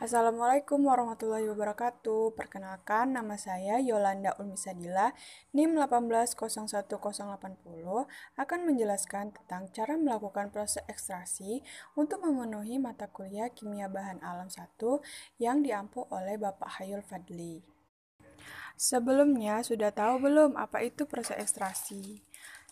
Assalamualaikum warahmatullahi wabarakatuh. Perkenalkan, nama saya Yolanda Ulmisadila, NIM 1801080, akan menjelaskan tentang cara melakukan proses ekstraksi untuk memenuhi mata kuliah Kimia Bahan Alam 1 yang diampu oleh Bapak Hayul Fadli. Sebelumnya, sudah tahu belum apa itu proses ekstraksi?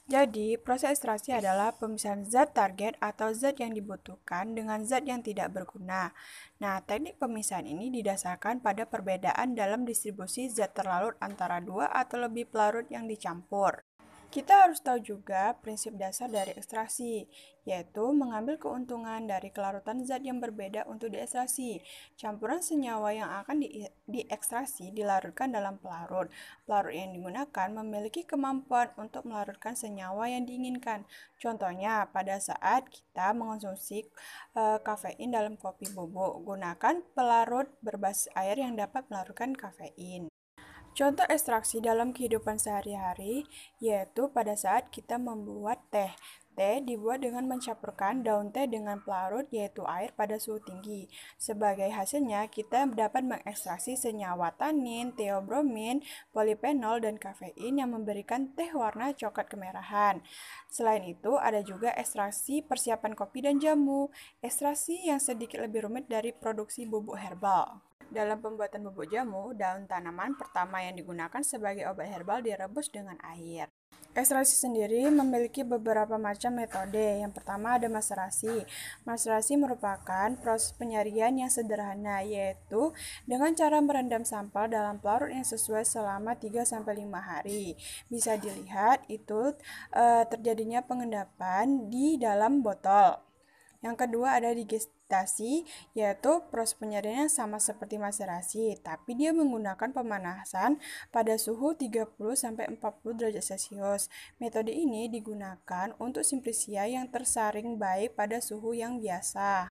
Jadi, proses ekstraksi adalah pemisahan zat target atau zat yang dibutuhkan dengan zat yang tidak berguna. Nah, teknik pemisahan ini didasarkan pada perbedaan dalam distribusi zat terlarut antara dua atau lebih pelarut yang dicampur. Kita harus tahu juga prinsip dasar dari ekstraksi, yaitu mengambil keuntungan dari kelarutan zat yang berbeda untuk diekstraksi. Campuran senyawa yang akan diekstraksi dilarutkan dalam pelarut. Pelarut yang digunakan memiliki kemampuan untuk melarutkan senyawa yang diinginkan. Contohnya, pada saat kita mengonsumsi kafein dalam kopi bubuk, gunakan pelarut berbasis air yang dapat melarutkan kafein. Contoh ekstraksi dalam kehidupan sehari-hari yaitu pada saat kita membuat teh. Teh dibuat dengan mencampurkan daun teh dengan pelarut yaitu air pada suhu tinggi. Sebagai hasilnya, kita dapat mengekstraksi senyawa tanin, teobromin, polifenol, dan kafein yang memberikan teh warna coklat kemerahan. Selain itu, ada juga ekstraksi persiapan kopi dan jamu. Ekstraksi yang sedikit lebih rumit dari produksi bubuk herbal. Dalam pembuatan bubuk jamu, daun tanaman pertama yang digunakan sebagai obat herbal direbus dengan air. Ekstraksi sendiri memiliki beberapa macam metode. Yang pertama ada maserasi. Maserasi merupakan proses penyaringan yang sederhana, yaitu dengan cara merendam sampel dalam pelarut yang sesuai selama 3-5 hari. Bisa dilihat itu terjadinya pengendapan di dalam botol. Yang kedua ada digestasi, yaitu proses penyaringan sama seperti maserasi, tapi dia menggunakan pemanasan pada suhu 30-40 derajat Celcius. Metode ini digunakan untuk simplisia yang tersaring baik pada suhu yang biasa.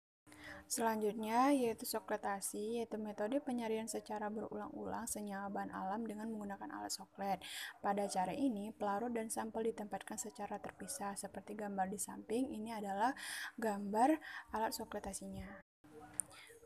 Selanjutnya yaitu sokletasi, yaitu metode penyaringan secara berulang-ulang senyawa bahan alam dengan menggunakan alat soklet. Pada cara ini, pelarut dan sampel ditempatkan secara terpisah. Seperti gambar di samping, ini adalah gambar alat sokletasinya.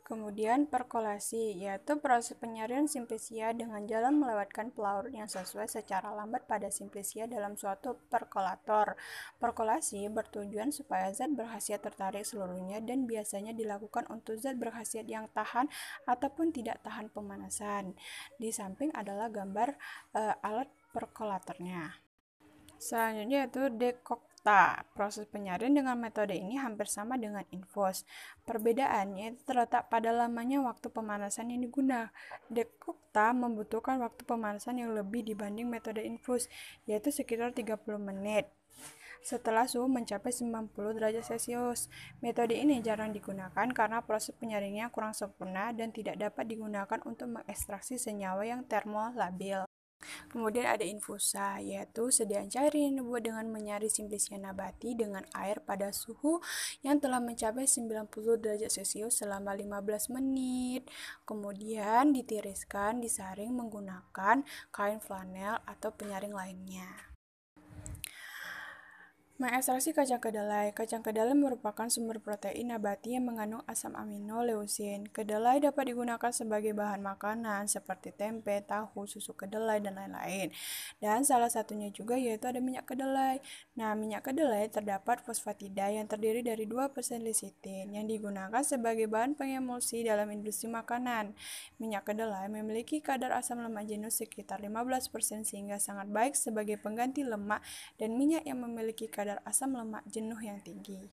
Kemudian perkolasi, yaitu proses penyaringan simplisia dengan jalan melewatkan pelarut yang sesuai secara lambat pada simplisia dalam suatu perkolator. Perkolasi bertujuan supaya zat berkhasiat tertarik seluruhnya dan biasanya dilakukan untuk zat berkhasiat yang tahan ataupun tidak tahan pemanasan. Di samping adalah gambar alat perkolatornya. Selanjutnya yaitu dekokta. Proses penyaringan dengan metode ini hampir sama dengan infus. Perbedaannya itu terletak pada lamanya waktu pemanasan yang digunakan. Dekokta membutuhkan waktu pemanasan yang lebih dibanding metode infus, yaitu sekitar 30 menit. Setelah suhu mencapai 90 derajat Celcius. Metode ini jarang digunakan karena proses penyaringannya kurang sempurna dan tidak dapat digunakan untuk mengekstraksi senyawa yang termolabil. Kemudian ada infusa, yaitu sediaan cair yang dibuat dengan menyaring simplisia nabati dengan air pada suhu yang telah mencapai 90 derajat Celcius selama 15 menit. Kemudian ditiriskan, disaring menggunakan kain flanel atau penyaring lainnya. Mengekstraksi kacang kedelai. Kacang kedelai merupakan sumber protein nabati yang mengandung asam amino leusin. Kedelai dapat digunakan sebagai bahan makanan seperti tempe, tahu, susu kedelai, dan lain-lain. Dan salah satunya juga yaitu ada minyak kedelai. Nah, minyak kedelai terdapat fosfatida yang terdiri dari 2% lecitin yang digunakan sebagai bahan pengemulsi dalam industri makanan. Minyak kedelai memiliki kadar asam lemak jenuh sekitar 15% sehingga sangat baik sebagai pengganti lemak dan minyak yang memiliki kadar asam lemak jenuh yang tinggi.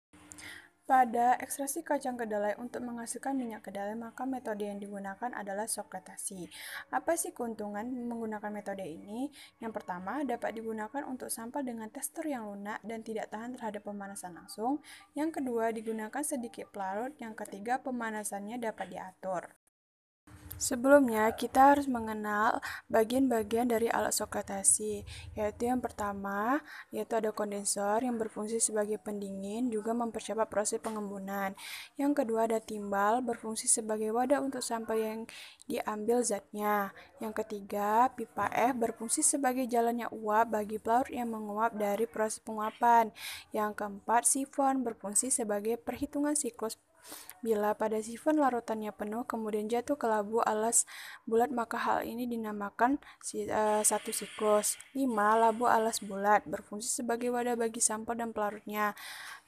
Pada ekstraksi kacang kedelai untuk menghasilkan minyak kedelai, maka metode yang digunakan adalah sokletasi. Apa sih keuntungan menggunakan metode ini? Yang pertama, dapat digunakan untuk sampel dengan tekstur yang lunak dan tidak tahan terhadap pemanasan langsung. Yang kedua, digunakan sedikit pelarut. Yang ketiga, pemanasannya dapat diatur. Sebelumnya, kita harus mengenal bagian-bagian dari alat sokletasi, yaitu yang pertama, yaitu ada kondensor yang berfungsi sebagai pendingin, juga mempercepat proses pengembunan. Yang kedua, ada timbal, berfungsi sebagai wadah untuk sampel yang diambil zatnya. Yang ketiga, pipa F berfungsi sebagai jalannya uap bagi pelarut yang menguap dari proses penguapan. Yang keempat, sifon berfungsi sebagai perhitungan siklus Bila pada sifon larutannya penuh kemudian jatuh ke labu alas bulat, maka hal ini dinamakan satu siklus. 5. Labu alas bulat berfungsi sebagai wadah bagi sampel dan pelarutnya.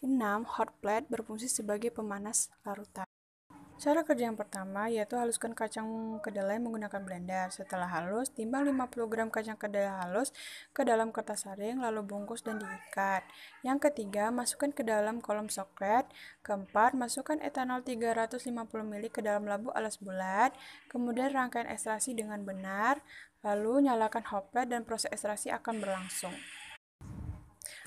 6. Hot plate berfungsi sebagai pemanas larutan. Cara kerja yang pertama yaitu haluskan kacang kedelai menggunakan blender. Setelah halus, timbang 50 gram kacang kedelai halus ke dalam kertas saring, lalu bungkus dan diikat. Yang ketiga, masukkan ke dalam kolom soklet. Keempat, masukkan etanol 350 ml ke dalam labu alas bulat. Kemudian rangkaian ekstraksi dengan benar, lalu nyalakan hot plate dan proses ekstraksi akan berlangsung.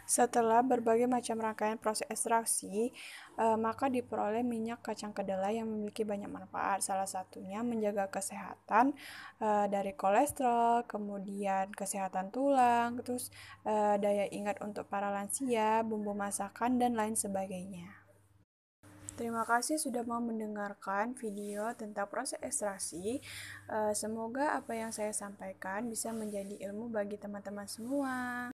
Setelah berbagai macam rangkaian proses ekstraksi, maka diperoleh minyak kacang kedelai yang memiliki banyak manfaat. Salah satunya menjaga kesehatan dari kolesterol, kemudian kesehatan tulang, terus daya ingat untuk para lansia, bumbu masakan, dan lain sebagainya. Terima kasih sudah mau mendengarkan video tentang proses ekstraksi. Semoga apa yang saya sampaikan bisa menjadi ilmu bagi teman-teman semua.